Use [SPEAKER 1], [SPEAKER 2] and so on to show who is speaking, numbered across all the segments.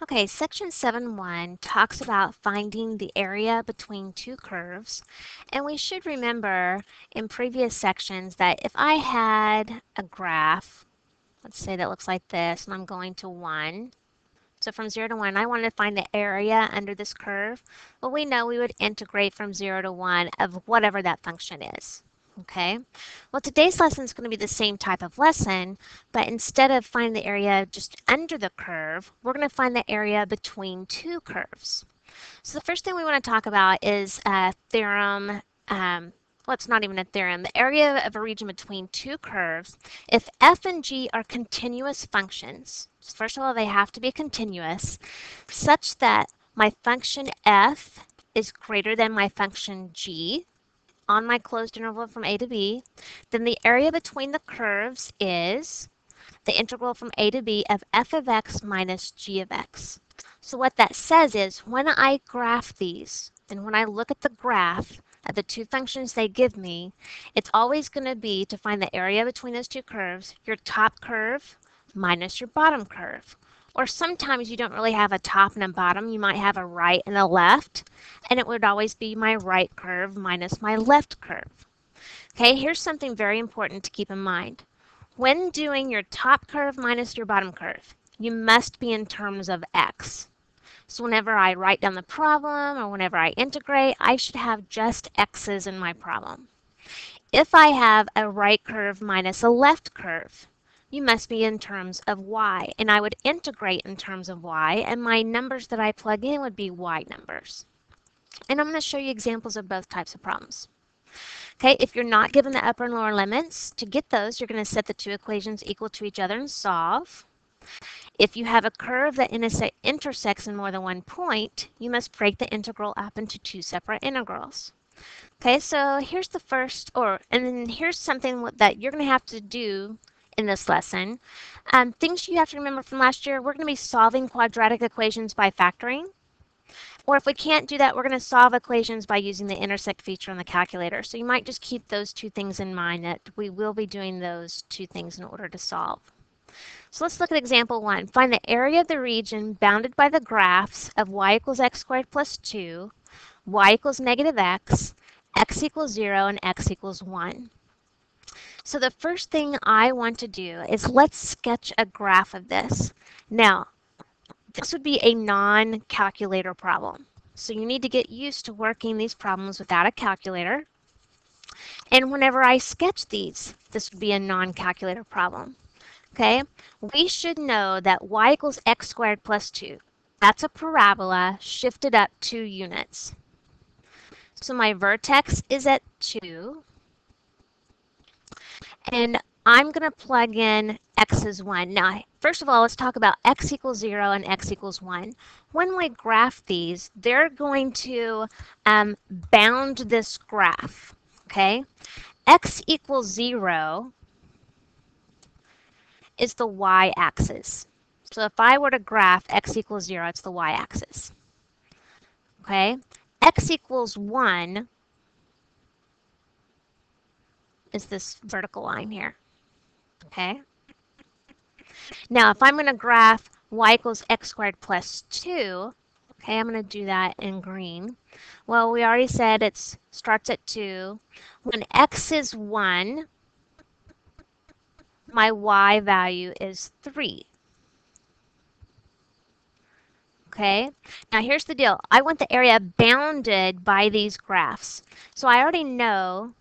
[SPEAKER 1] Okay, section 7.1 talks about finding the area between two curves. And we should remember in previous sections that if I had a graph, let's say that looks like this, and I'm going to 1. So from 0 to 1, I wanted to find the area under this curve. Well, we know we would integrate from 0 to 1 of whatever that function is. Okay, well, today's lesson is going to be the same type of lesson, but instead of finding the area just under the curve, we're going to find the area between two curves. So the first thing we want to talk about is a theorem. Well, it's not even a theorem. The area of a region between two curves, if f and g are continuous functions, first of all, they have to be continuous, such that my function f is greater than my function g, on my closed interval from a to b, then the area between the curves is the integral from a to b of f of x minus g of x. So what that says is when I graph these, and when I look at the graph of the two functions they give me, it's always going to be, to find the area between those two curves, your top curve minus your bottom curve. Or sometimes you don't really have a top and a bottom. You might have a right and a left, and it would always be my right curve minus my left curve. Okay, here's something very important to keep in mind. When doing your top curve minus your bottom curve, you must be in terms of x. So whenever I write down the problem or whenever I integrate, I should have just x's in my problem. If I have a right curve minus a left curve, you must be in terms of y, and I would integrate in terms of y, and my numbers that I plug in would be y numbers. And I'm going to show you examples of both types of problems. Okay, if you're not given the upper and lower limits, to get those, you're going to set the two equations equal to each other and solve. If you have a curve that intersects in more than one point, you must break the integral up into two separate integrals. Okay, so here's the first, and then here's something that you're going to have to do in this lesson. Things you have to remember from last year, we're going to be solving quadratic equations by factoring. Or if we can't do that, we're going to solve equations by using the intersect feature on the calculator. So you might just keep those two things in mind, that we will be doing those two things in order to solve. So let's look at example 1. Find the area of the region bounded by the graphs of y equals x squared plus 2, y equals negative x equals 0, and x equals 1. So the first thing I want to do is let's sketch a graph of this. Now, this would be a non-calculator problem. So you need to get used to working these problems without a calculator. And whenever I sketch these, this would be a non-calculator problem. Okay, we should know that y equals x squared plus 2. That's a parabola shifted up 2 units. So my vertex is at 2. And I'm going to plug in x is 1. Now, first of all, let's talk about x equals 0 and x equals 1. When we graph these, they're going to bound this graph. Okay, x equals 0 is the y-axis. So if I were to graph x equals 0, it's the y-axis. Okay, x equals 1 is this vertical line here. Okay, now if I'm going to graph y equals x squared plus 2, okay, I'm going to do that in green. Well, we already said it starts at 2. When x is 1, my y value is 3. Okay, now here's the deal. I want the area bounded by these graphs. So I already know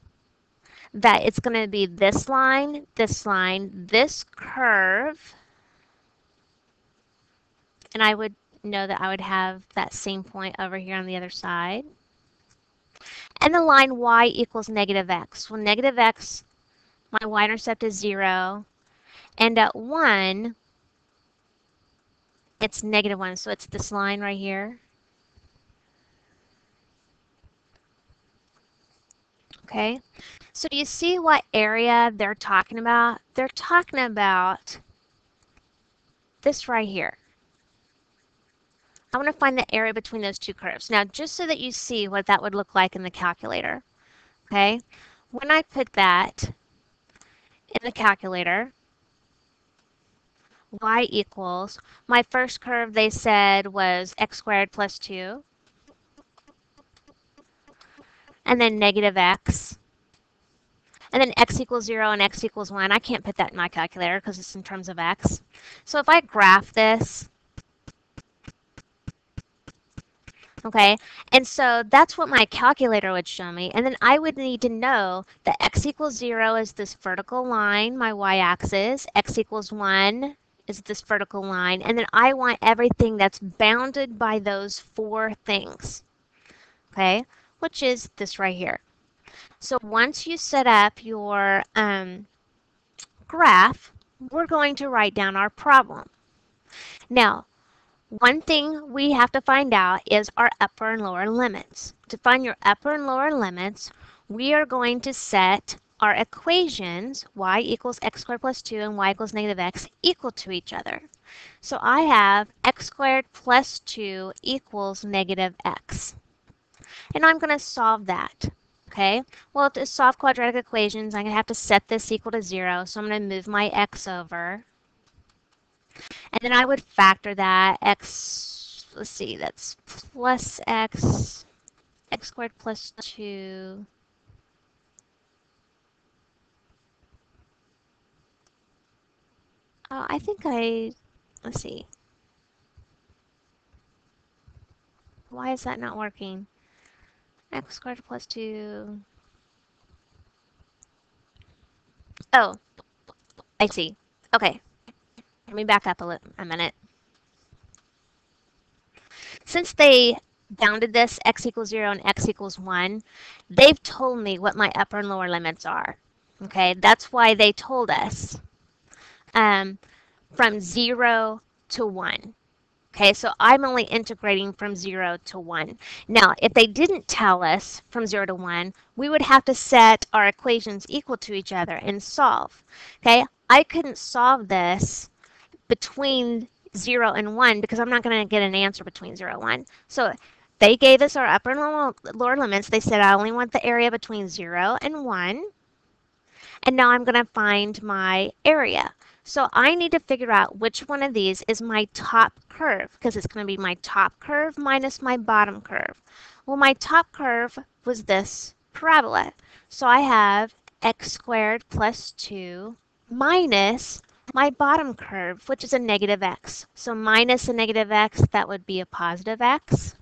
[SPEAKER 1] that it's going to be this line, this curve, and I would know that I would have that same point over here on the other side. And the line y equals negative x. Well, negative x, my y-intercept is 0, and at 1, it's negative 1, so it's this line right here. Okay, so do you see what area they're talking about? They're talking about this right here. I want to find the area between those two curves. Now, just so that you see what that would look like in the calculator, okay? When I put that in the calculator, y equals, my first curve they said was x squared plus 2, and then negative x, and then x equals 0 and x equals 1. I can't put that in my calculator because it's in terms of x. So if I graph this, okay, and so that's what my calculator would show me. And then I would need to know that x equals 0 is this vertical line, my y-axis, x equals 1 is this vertical line, and then I want everything that's bounded by those four things, okay, which is this right here. So once you set up your graph, we're going to write down our problem. Now, one thing we have to find out is our upper and lower limits. To find your upper and lower limits, we are going to set our equations, y equals x squared plus 2 and y equals negative x, equal to each other. So I have x squared plus 2 equals negative x. And I'm going to solve that. Okay, well, to solve quadratic equations, I'm going to have to set this equal to 0. So I'm going to move my x over. And then I would factor that x, let's see, that's plus x, x squared plus 2. I think let's see. Why is that not working? X squared plus 2. Oh, I see. Okay, let me back up a minute. Since they bounded this x equals 0 and x equals 1, they've told me what my upper and lower limits are. Okay, that's why they told us from 0 to 1. Okay, so I'm only integrating from 0 to 1. Now, if they didn't tell us from 0 to 1, we would have to set our equations equal to each other and solve. Okay, I couldn't solve this between 0 and 1 because I'm not going to get an answer between 0 and 1. So they gave us our upper and lower limits. They said I only want the area between 0 and 1. And now I'm going to find my area. So I need to figure out which one of these is my top curve because it's going to be my top curve minus my bottom curve. Well, my top curve was this parabola. So I have x squared plus 2 minus my bottom curve, which is a negative x. So minus a negative x, that would be a positive x.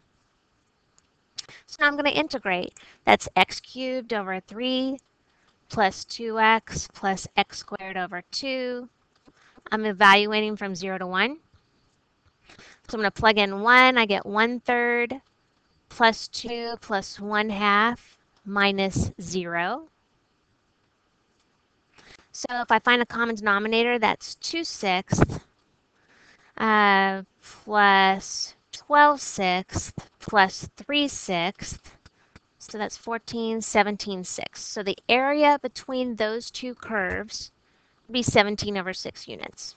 [SPEAKER 1] So now I'm going to integrate. That's x cubed over 3 plus 2x plus x squared over 2. I'm evaluating from 0 to 1. So I'm going to plug in 1. I get 1/3 plus 2 plus 1/2 minus 0. So if I find a common denominator, that's 2/6 plus 12/6 plus 3/6. So that's 14, 17/6. So the area between those two curves would be 17 over 6 units.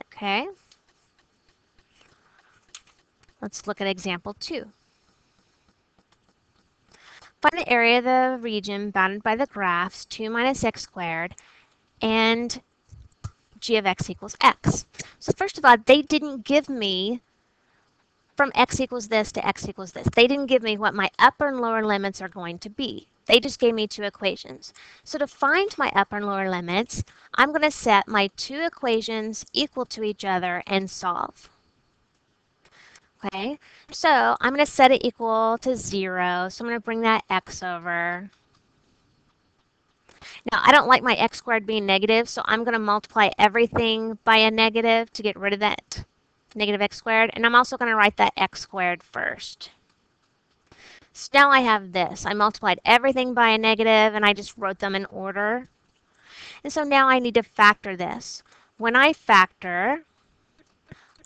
[SPEAKER 1] Okay. Let's look at example 2. Find the area of the region bounded by the graphs 2 minus x squared and g of x equals x. So first of all, they didn't give me from x equals this to x equals this. They didn't give me what my upper and lower limits are going to be. They just gave me two equations. So to find my upper and lower limits, I'm going to set my two equations equal to each other and solve. Okay, so I'm going to set it equal to 0. So I'm going to bring that x over. Now, I don't like my x squared being negative, so I'm going to multiply everything by a negative to get rid of that negative x squared. And I'm also going to write that x squared first. So now I have this. I multiplied everything by a negative, and I just wrote them in order. And so now I need to factor this. When I factor,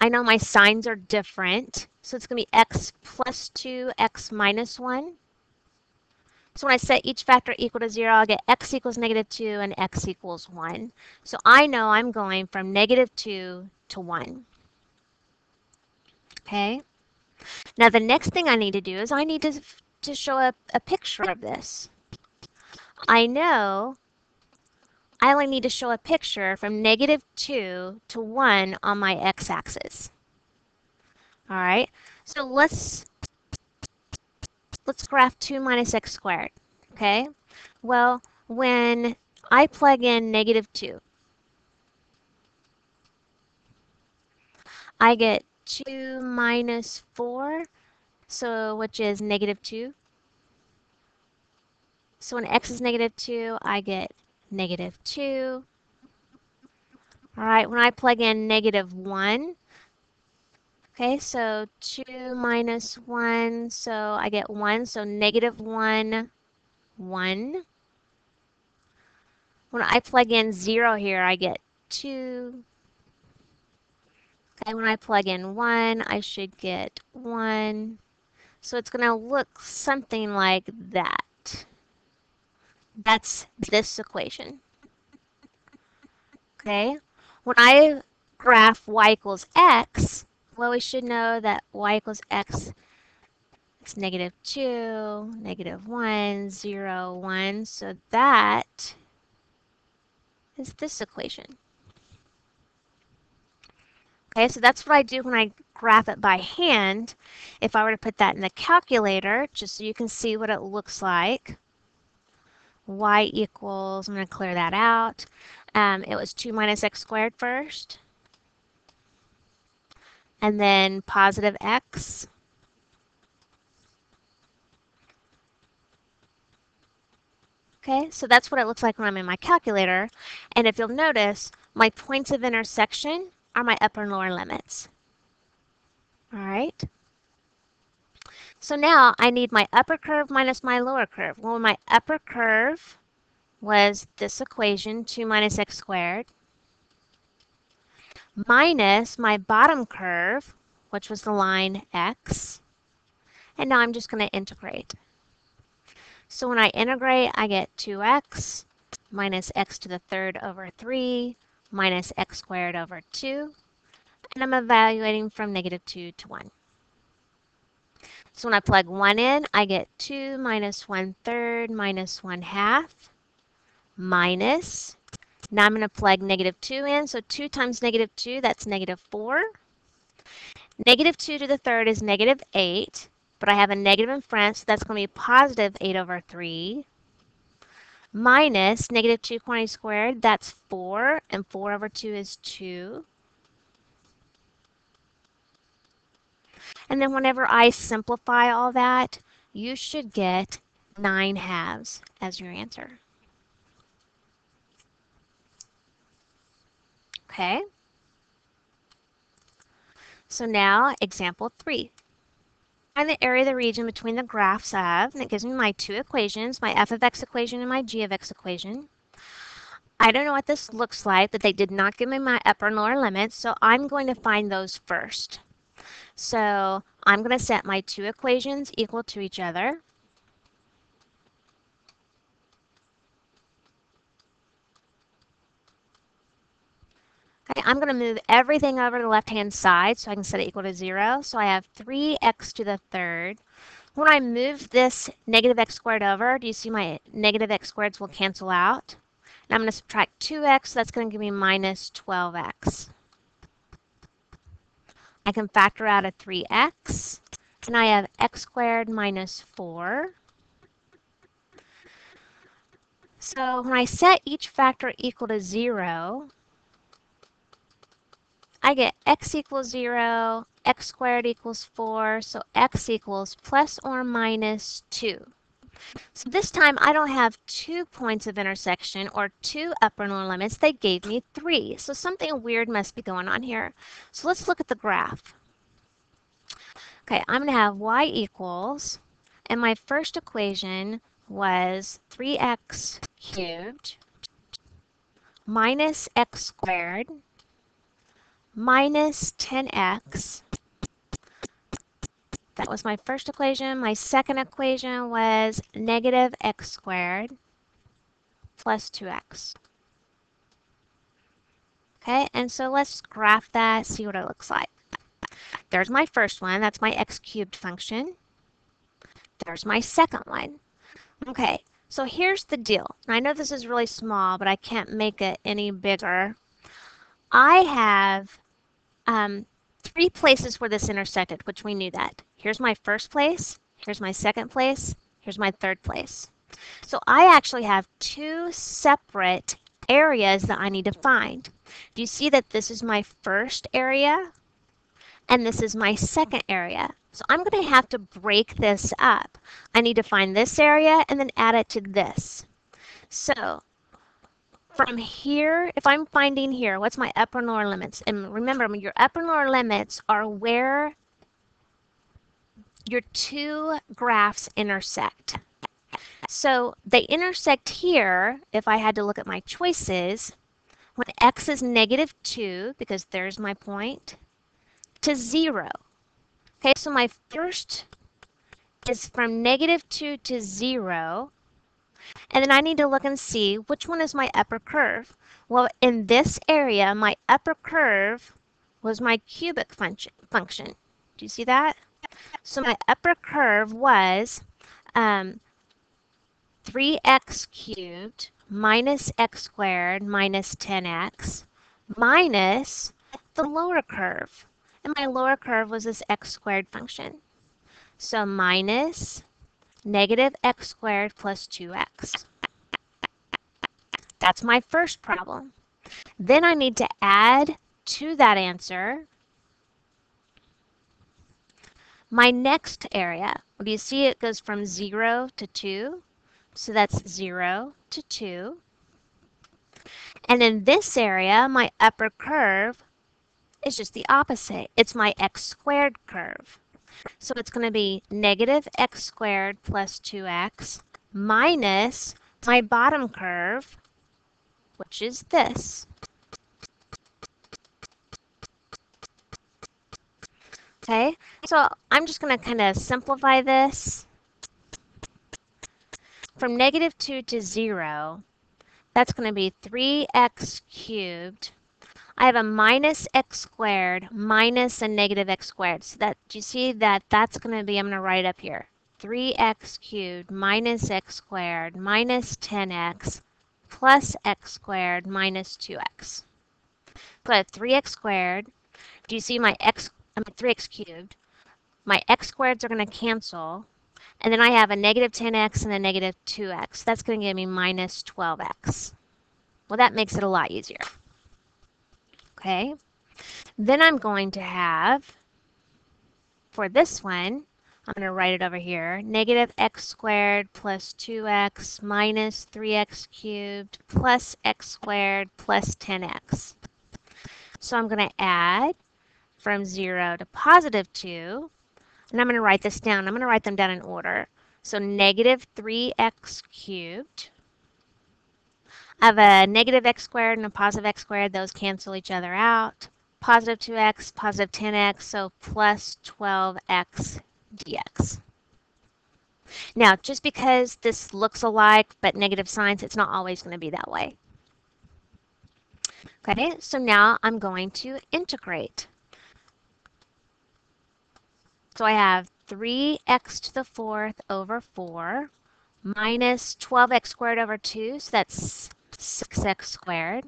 [SPEAKER 1] I know my signs are different. So it's going to be x plus 2, x minus 1. So when I set each factor equal to 0, I'll get x equals negative 2 and x equals 1. So I know I'm going from negative 2 to 1. Okay? Now the next thing I need to do is I need to show a picture of this. I know I only need to show a picture from -2 to 1 on my x-axis. All right, so let's graph 2 minus x squared. Okay, well, when I plug in -2, I get 2 minus 4, so which is -2. So when x is -2, I get -2. All right, when I plug in -1, okay, so 2 minus 1, so I get 1, so -1, 1. When I plug in 0 here, I get 2. Okay, when I plug in 1, I should get 1. So it's going to look something like that. That's this equation. Okay, when I graph y equals x, well, we should know that y equals x is -2, -1, 0, 1. So that is this equation. Okay, so that's what I do when I graph it by hand. If I were to put that in the calculator, just so you can see what it looks like, y equals, I'm going to clear that out. It was 2 minus x squared first, and then positive x. Okay, so that's what it looks like when I'm in my calculator. And if you'll notice, my points of intersection are my upper and lower limits. All right. So now I need my upper curve minus my lower curve. Well, my upper curve was this equation, 2 minus x squared, minus my bottom curve, which was the line x. And now I'm just going to integrate. So when I integrate, I get 2x minus x to the third over 3 minus x squared over 2. And I'm evaluating from -2 to 1. So when I plug 1 in, I get 2 minus 1/3 minus 1/2 minus, now I'm going to plug -2 in, so 2 times -2, that's -4. -2 to the third is -8, but I have a negative in front, so that's going to be positive 8 over 3, minus -2 quantity squared, that's 4, and 4 over 2 is 2. And then whenever I simplify all that, you should get 9/2 as your answer. Okay? So now, example 3. Find the area of the region between the graphs of, and it gives me my two equations, my f of x equation and my g of x equation. I don't know what this looks like, but they did not give me my upper and lower limits, so I'm going to find those first. So I'm going to set my two equations equal to each other. Okay, I'm going to move everything over to the left-hand side so I can set it equal to 0. So I have 3x to the third. When I move this negative x squared over, do you see my negative x squareds will cancel out? And I'm going to subtract 2x, so that's going to give me minus 12x. I can factor out a 3x, and I have x squared minus 4. So when I set each factor equal to 0, I get x equals 0, x squared equals 4, so x equals plus or minus 2. So this time I don't have 2 points of intersection or 2 upper and lower limits. They gave me 3. So something weird must be going on here. So let's look at the graph. Okay, I'm going to have y equals, and my first equation was 3x cubed minus x squared minus 10x. That was my first equation. My second equation was negative x squared plus 2x. Okay, and so let's graph that, see what it looks like. There's my first one. That's my x cubed function. There's my second one. Okay, So here's the deal. I know this is really small, but I can't make it any bigger. I have three places where this intersected, which we knew that. Here's my first place, here's my second place, here's my third place. So I actually have two separate areas that I need to find. Do you see that this is my first area and this is my second area? So I'm going to have to break this up. I need to find this area and then add it to this. So from here, if I'm finding here, what's my upper and lower limits? And remember, your upper and lower limits are where your two graphs intersect. So they intersect here, if I had to look at my choices, when x is -2, because there's my point, to 0. Okay, so my first is from -2 to 0. And then I need to look and see which one is my upper curve. Well, in this area, my upper curve was my cubic function. Do you see that? So my upper curve was 3x cubed minus x squared minus 10x minus the lower curve. And my lower curve was this x squared function. So minus -x squared plus 2x. That's my first problem. Then I need to add to that answer my next area. Well, do you see it goes from 0 to 2? So that's 0 to 2. And in this area, my upper curve is just the opposite. It's my x squared curve. So it's going to be -x squared plus 2x minus my bottom curve, which is this. Okay, so I'm just going to kind of simplify this. From -2 to 0, that's going to be 3x cubed. I have a minus x squared minus a -x squared. So that, do you see that that's going to be, I'm going to write it up here. 3x cubed minus x squared minus 10x plus x squared minus 2x. So I have 3x squared. Do you see my 3x cubed? My x squareds are going to cancel. And then I have a -10x and a -2x. That's going to give me minus 12x. Well, that makes it a lot easier. Okay. Then I'm going to have, for this one, I'm going to write it over here, -x squared plus 2x minus 3x cubed plus x squared plus 10x. So I'm going to add from 0 to +2, and I'm going to write this down. I'm going to write them down in order. So -3x cubed. I have a -x squared and a +x squared. Those cancel each other out. +2x, +10x, so plus 12x dx. Now, just because this looks alike but negative signs, it's not always going to be that way. Okay, so now I'm going to integrate. So I have 3x to the 4th over 4 minus 12x squared over 2, so that's 6x squared.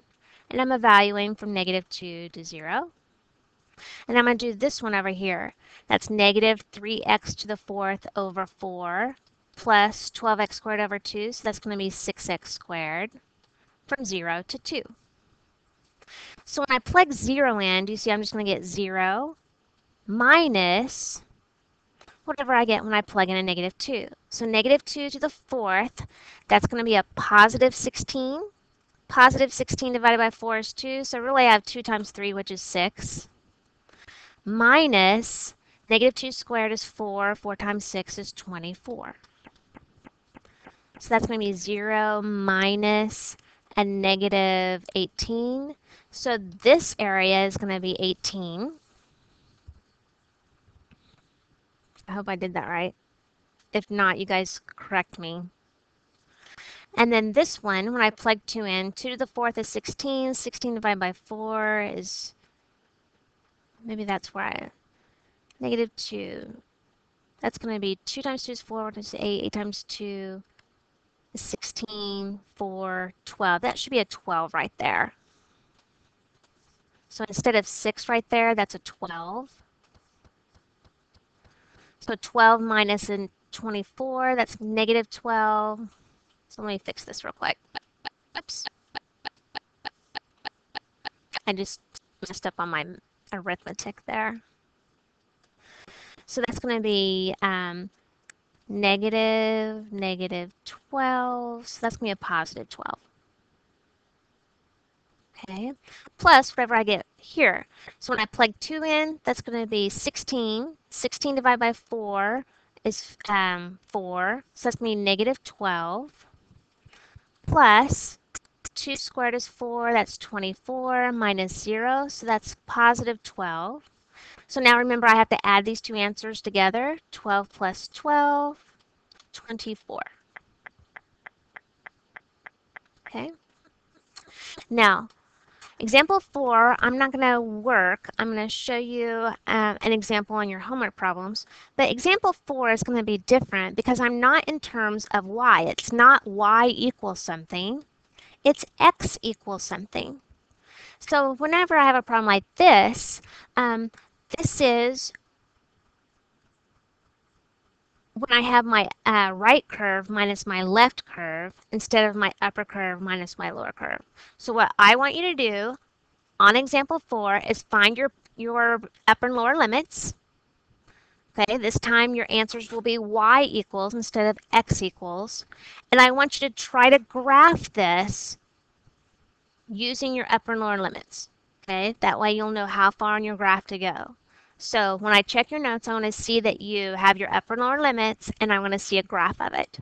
[SPEAKER 1] And I'm evaluating from -2 to 0. And I'm going to do this one over here. That's -3x to the 4th over 4 plus 12x squared over 2, so that's going to be 6x squared from 0 to 2. So when I plug 0 in, do you see I'm just going to get 0 minus whatever I get when I plug in a -2. So -2 to the 4th, that's going to be a +16. +16 divided by 4 is 2, so really I have 2 times 3, which is 6. Minus -2 squared is 4. 4 times 6 is 24. So that's going to be 0 minus a -18. So this area is going to be 18. I hope I did that right. If not, you guys correct me. And then this one, when I plug 2 in, 2 to the 4th is 16. 16 divided by 4 is, maybe that's where I, -2. That's going to be 2 times 2 is 4, which is 8. 8 times 2 is 16, 4, 12. That should be a 12 right there. So instead of 6 right there, that's a 12. So 12 minus 24, that's negative 12. So let me fix this real quick. Oops. I just messed up on my arithmetic there. So that's going to be negative 12. So that's going to be a positive 12. Okay, plus whatever I get here. So when I plug 2 in, that's going to be 16. 16 divided by 4 is 4. So that's going to be negative 12. Plus 2 squared is 4. That's 24 minus 0. So that's positive 12. So now remember I have to add these two answers together. 12 plus 12, 24. Okay. Now, example 4, I'm not going to work. I'm going to show you an example on your homework problems. But example 4 is going to be different because I'm not in terms of y. It's not y equals something. It's x equals something. So whenever I have a problem like this, this is when I have my right curve minus my left curve instead of my upper curve minus my lower curve. So what I want you to do on example 4 is find your upper and lower limits. Okay, this time your answers will be y equals instead of x equals. And I want you to try to graph this using your upper and lower limits. Okay, that way you'll know how far on your graph to go. So when I check your notes, I want to see that you have your upper and lower limits, and I want to see a graph of it.